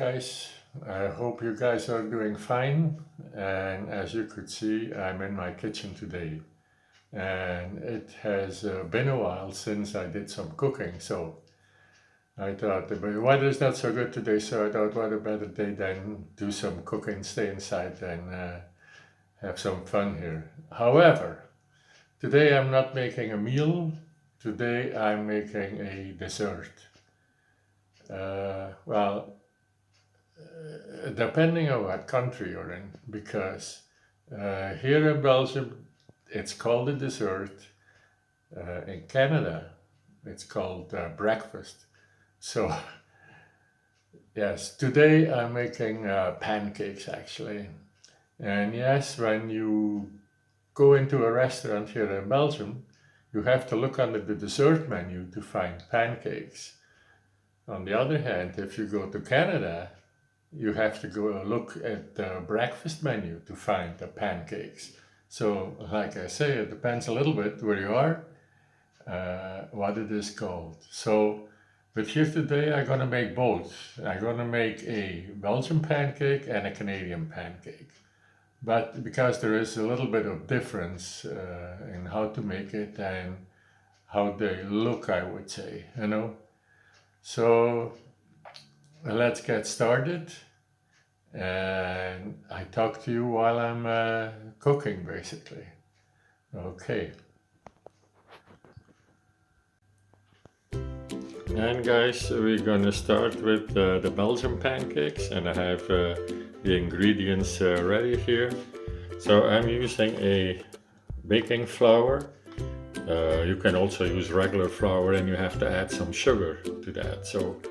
guys. I hope you guys are doing fine. And as you could see, I'm in my kitchen today. And it has been a while since I did some cooking. So I thought the weather's not so good today. So I thought, what a better day than do some cooking, stay inside and have some fun here. However, today I'm not making a meal. Today I'm making a dessert. Depending on what country you're in, because here in Belgium it's called a dessert. In Canada it's called breakfast. So yes, today I'm making pancakes actually. And yes, when you go into a restaurant here in Belgium, you have to look under the dessert menu to find pancakes. On the other hand, if you go to Canada, you have to go look at the breakfast menu to find the pancakes. So, like I say, it depends a little bit where you are, what it is called. So, but here today I'm gonna make both. I'm gonna make a Belgian pancake and a Canadian pancake. But because there is a little bit of difference in how to make it and how they look, I would say, you know. So let's get started, and I talk to you while I'm cooking basically. Okay. And guys, we're gonna start with the Belgian pancakes, and I have the ingredients ready here. So I'm using a baking flour. You can also use regular flour, and you have to add some sugar to that, so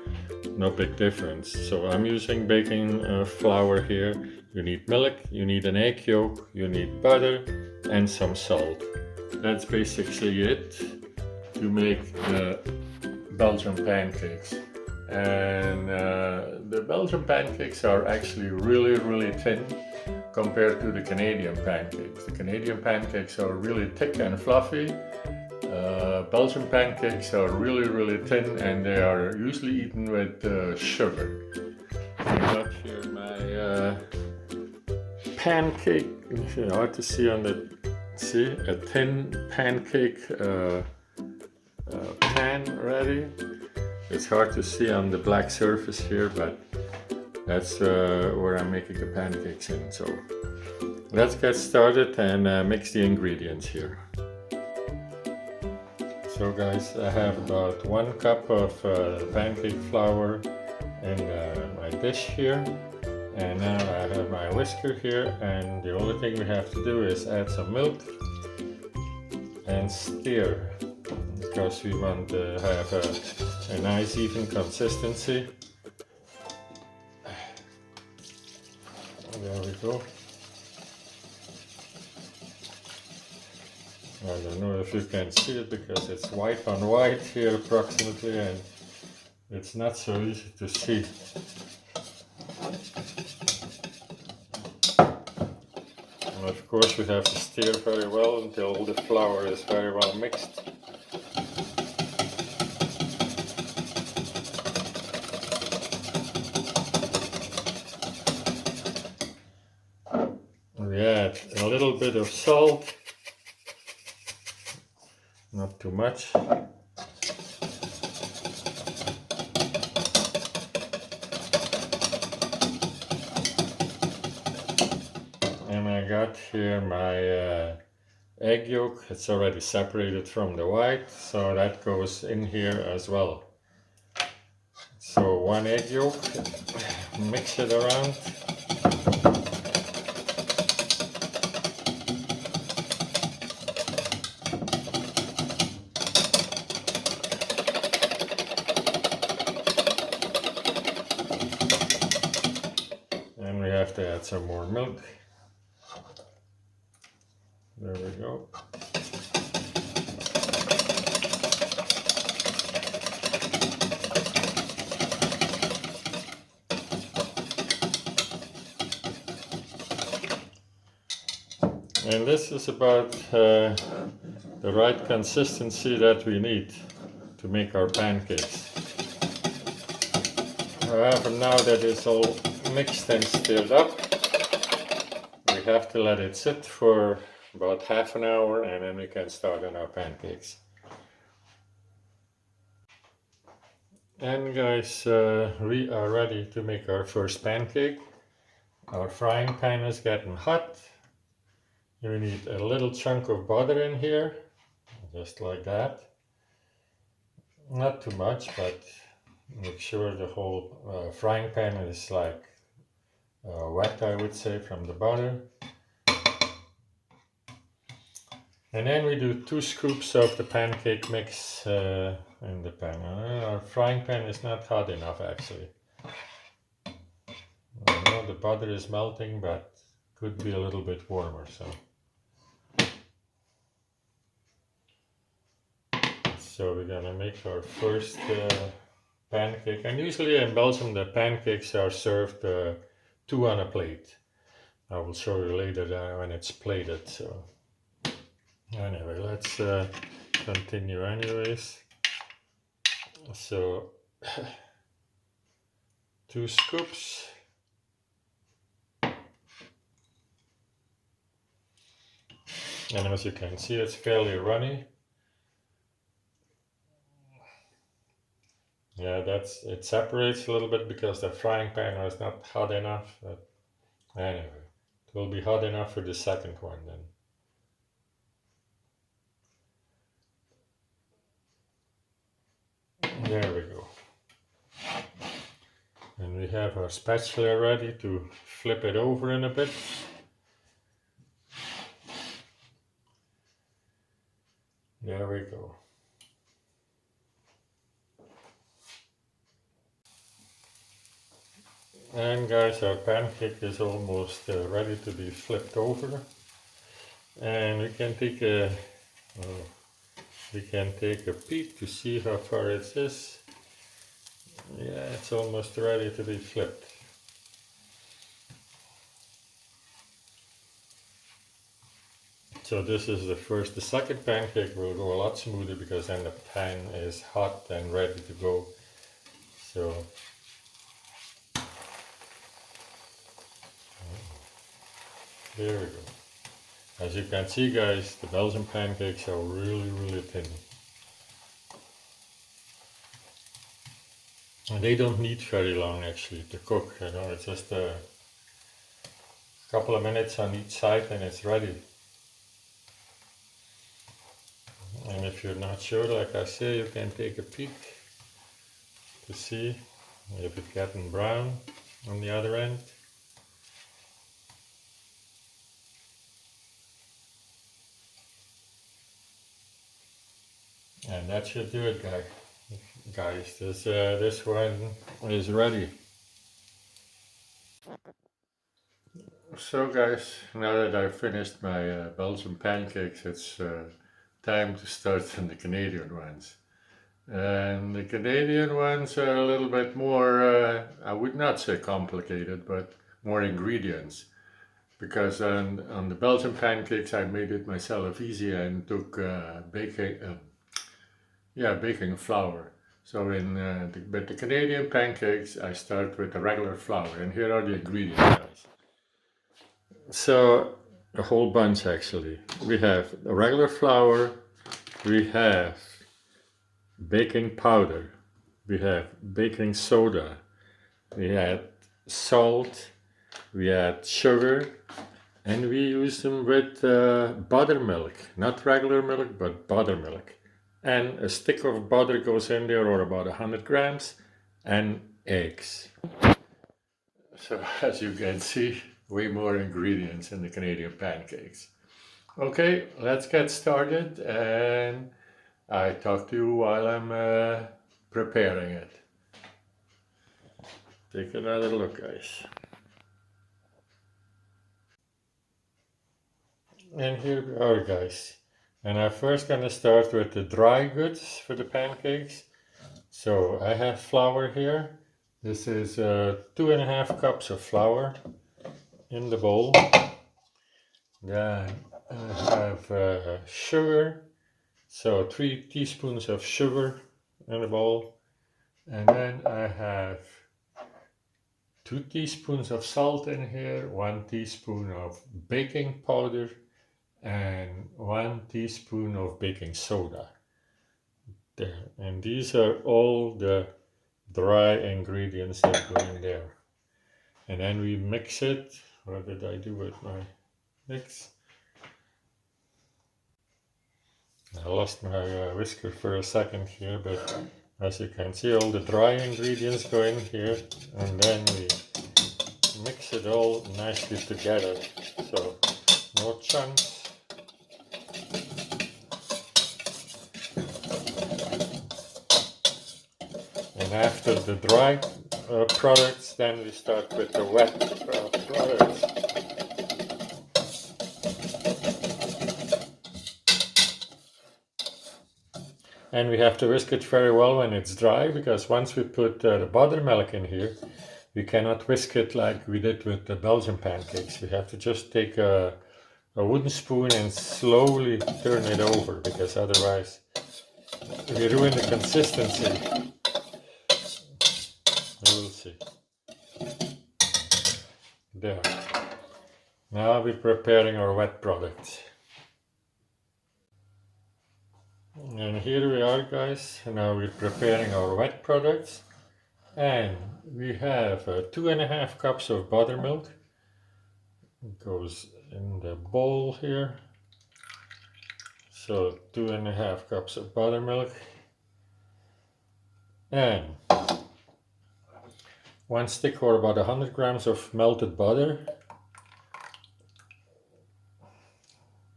no big difference. So I'm using baking flour here. You need milk, you need an egg yolk, you need butter and some salt. That's basically it to make the Belgian pancakes. And the Belgian pancakes are actually really thin compared to the Canadian pancakes. The Canadian pancakes are really thick and fluffy. Belgian pancakes are really thin, and they are usually eaten with sugar. I got here my pancake, hard to see on the, a thin pancake pan ready. It's hard to see on the black surface here, but that's where I'm making the pancakes in. So let's get started and mix the ingredients here. So guys, I have about 1 cup of pancake flour in my dish here, and now I have my whisker here, and the only thing we have to do is add some milk and stir, because we want to have a nice even consistency. There we go. I don't know if you can see it because it's white on white here approximately, and it's not so easy to see. And of course we have to stir very well until the flour is very well mixed. We add a little bit of salt. Not too much. And I got here my egg yolk. It's already separated from the white, so that goes in here as well. So 1 egg yolk, mix it around. And we have to add some more milk. There we go. And this is about the right consistency that we need to make our pancakes. However, now that it's all mixed and stirred up, we have to let it sit for about half an hour and then we can start on our pancakes. And guys, we are ready to make our first pancake. Our frying pan is getting hot. You need a little chunk of butter in here, just like that. Not too much, but make sure the whole frying pan is like wet, I would say, from the butter. And then we do 2 scoops of the pancake mix in the pan. Our frying pan is not hot enough actually. I know the butter is melting, but could be a little bit warmer. So we're gonna make our first pancake. And usually in Belgium the pancakes are served 2 on a plate. I will show you later when it's plated. So anyway, let's continue anyways. So 2 scoops. And as you can see, it's fairly runny. Yeah, it separates a little bit because the frying pan was not hot enough. But anyway, it will be hot enough for the second one then. There we go. And we have our spatula ready to flip it over in a bit. There we go. And guys, our pancake is almost ready to be flipped over. And we can take a peek to see how far it is. Yeah, it's almost ready to be flipped. So this is the first. The second pancake will go a lot smoother because then the pan is hot and ready to go. So there we go. As you can see guys, the Belgian pancakes are really thin. And they don't need very long actually to cook, you know, it's just a couple of minutes on each side and it's ready. And if you're not sure, like I say, you can take a peek to see if it's getting brown on the other end. And that should do it, guys. This one is ready. So guys, now that I've finished my Belgian pancakes, it's time to start on the Canadian ones. And the Canadian ones are a little bit more, I would not say complicated, but more ingredients. Because on the Belgian pancakes I made it myself easy and took baking flour. So with the Canadian pancakes I start with the regular flour, and here are the ingredients, guys. So a whole bunch actually. We have the regular flour, we have baking powder, we have baking soda, we add salt, we add sugar, and we use them with buttermilk, not regular milk, but buttermilk. And a stick of butter goes in there, or about 100 grams, and eggs. So as you can see, way more ingredients in the Canadian pancakes. Okay, let's get started, and I talk to you while I'm preparing it. Take another look, guys. And here we are, guys. And I'm first gonna start with the dry goods for the pancakes. So I have flour here. This is 2.5 cups of flour in the bowl. Then I have sugar. So 3 teaspoons of sugar in the bowl. And then I have 2 teaspoons of salt in here, 1 teaspoon of baking powder, and 1 teaspoon of baking soda. There, and these are all the dry ingredients that go in there. And then we mix it. What did I do with my mix? I lost my whisker for a second here, but as you can see, all the dry ingredients go in here, and then we mix it all nicely together, so no chunks. And after the dry products, then we start with the wet products. And we have to whisk it very well when it's dry, because once we put the buttermilk in here, we cannot whisk it like we did with the Belgian pancakes. We have to just take a wooden spoon and slowly turn it over, because otherwise we ruin the consistency. We'll see. There. Now we're preparing our wet products. And here we are, guys. Now we're preparing our wet products. And we have 2.5 cups of buttermilk. It goes in the bowl here. So 2.5 cups of buttermilk. And 1 stick or about 100 grams of melted butter.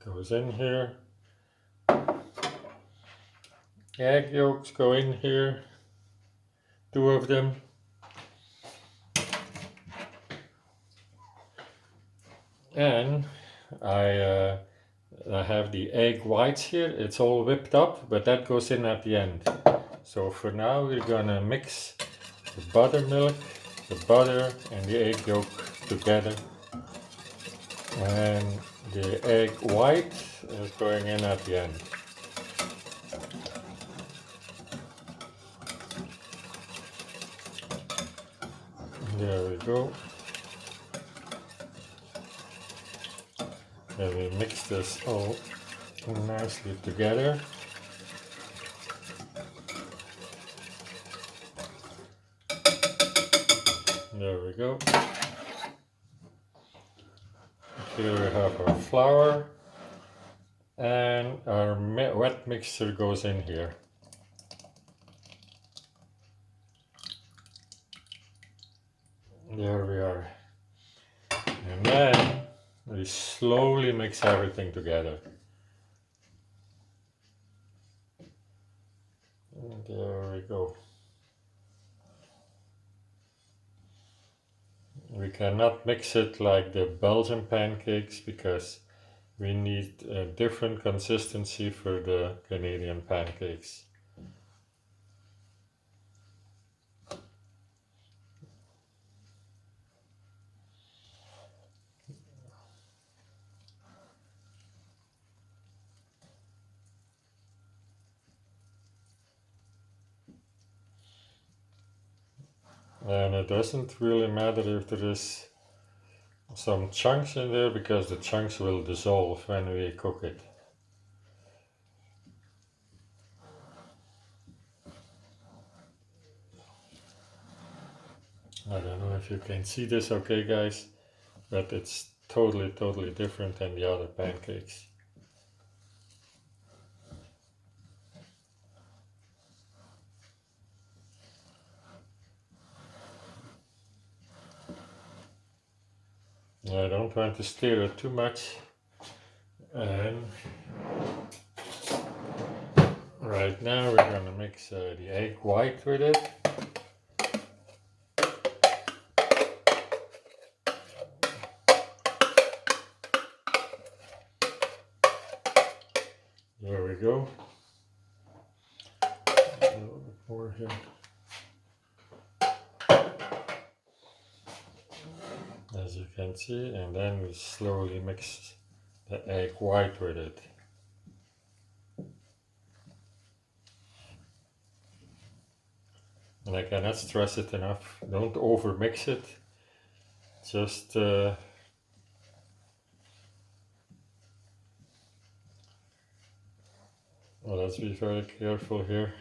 Goes in here. Egg yolks go in here. 2 of them. And I have the egg whites here. It's all whipped up, but that goes in at the end. So for now we're gonna mix the buttermilk, the butter and the egg yolk together. And the egg white is going in at the end. There we go. And we mix this all nicely together. There we go. Here we have our flour, and our wet mixture goes in here. There we are. And then we slowly mix everything together. And there we go. We cannot mix it like the Belgian pancakes because we need a different consistency for the Canadian pancakes. And it doesn't really matter if there is some chunks in there, because the chunks will dissolve when we cook it. I don't know if you can see this okay, guys, but it's totally different than the other pancakes. I don't want to stir it too much, and right now we're gonna mix the egg white with it. There we go. A little bit more here. As you can see, and then we slowly mix the egg white with it. And I cannot stress it enough, don't over mix it, Just well, let's be very careful here.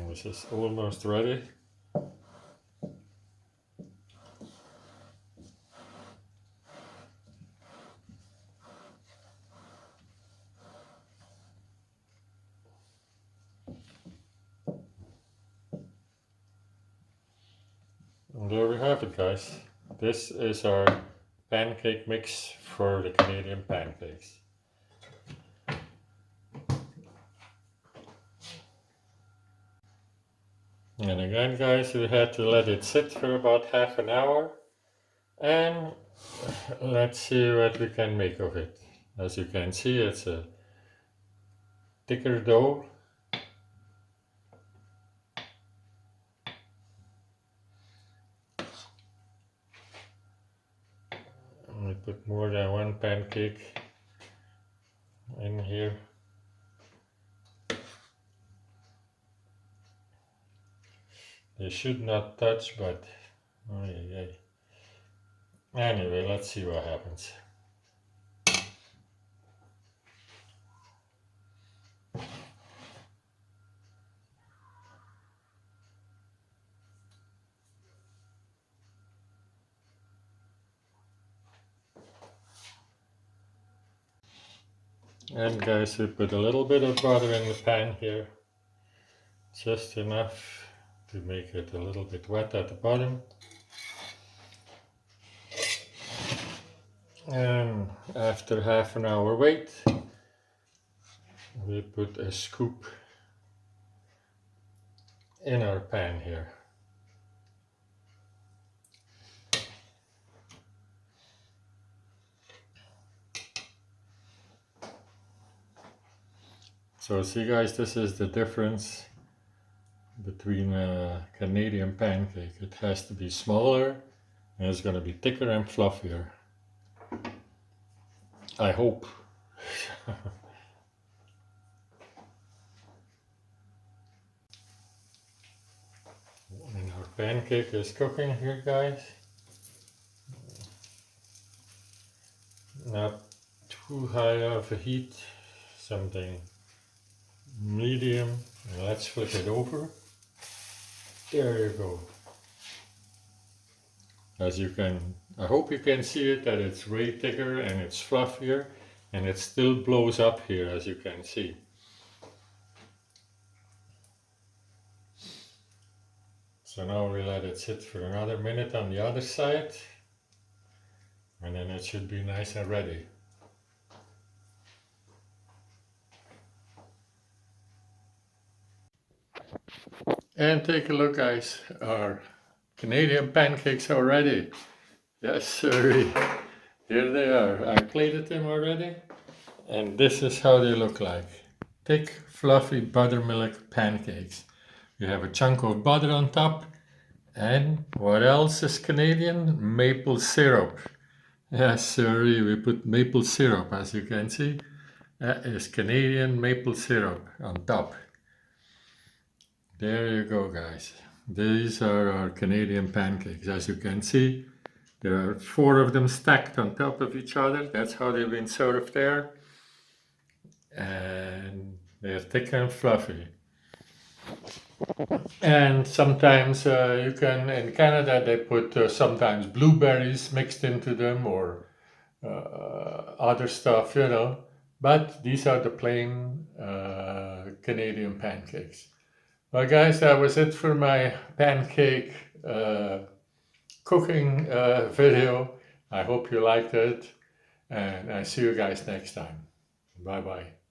This is almost ready. And there we have it, guys. This is our pancake mix for the Canadian pancakes. And again, guys, we had to let it sit for about half an hour. And let's see what we can make of it. As you can see, it's a thicker dough. We put more than one pancake in here. They should not touch, but oh yeah. Anyway, let's see what happens. And guys, we put a little bit of butter in the pan here, just enough to make it a little bit wet at the bottom. And after half an hour wait, we put a scoop in our pan here. So see guys, this is the difference between a Canadian pancake. It has to be smaller and it's going to be thicker and fluffier. I hope. And our pancake is cooking here, guys. Not too high of a heat, something medium. And let's flip it over. There you go. As you can, I hope you can see it, that it's way thicker and it's fluffier, and it still blows up here, as you can see. So now we let it sit for another minute on the other side, and then it should be nice and ready. And take a look, guys, our Canadian pancakes are ready. Yes, sir. Here they are. I plated them already, and this is how they look like. Thick, fluffy buttermilk pancakes. You have a chunk of butter on top, and what else is Canadian? Maple syrup. Yes, sir. We put maple syrup, as you can see. That is Canadian maple syrup on top. There you go, guys. These are our Canadian pancakes. As you can see, there are 4 of them stacked on top of each other. That's how they've been served there. And they're thick and fluffy. And sometimes you can, in Canada, they put sometimes blueberries mixed into them, or other stuff, you know. But these are the plain Canadian pancakes. Well, guys, that was it for my pancake cooking video. I hope you liked it, and I see you guys next time. Bye-bye.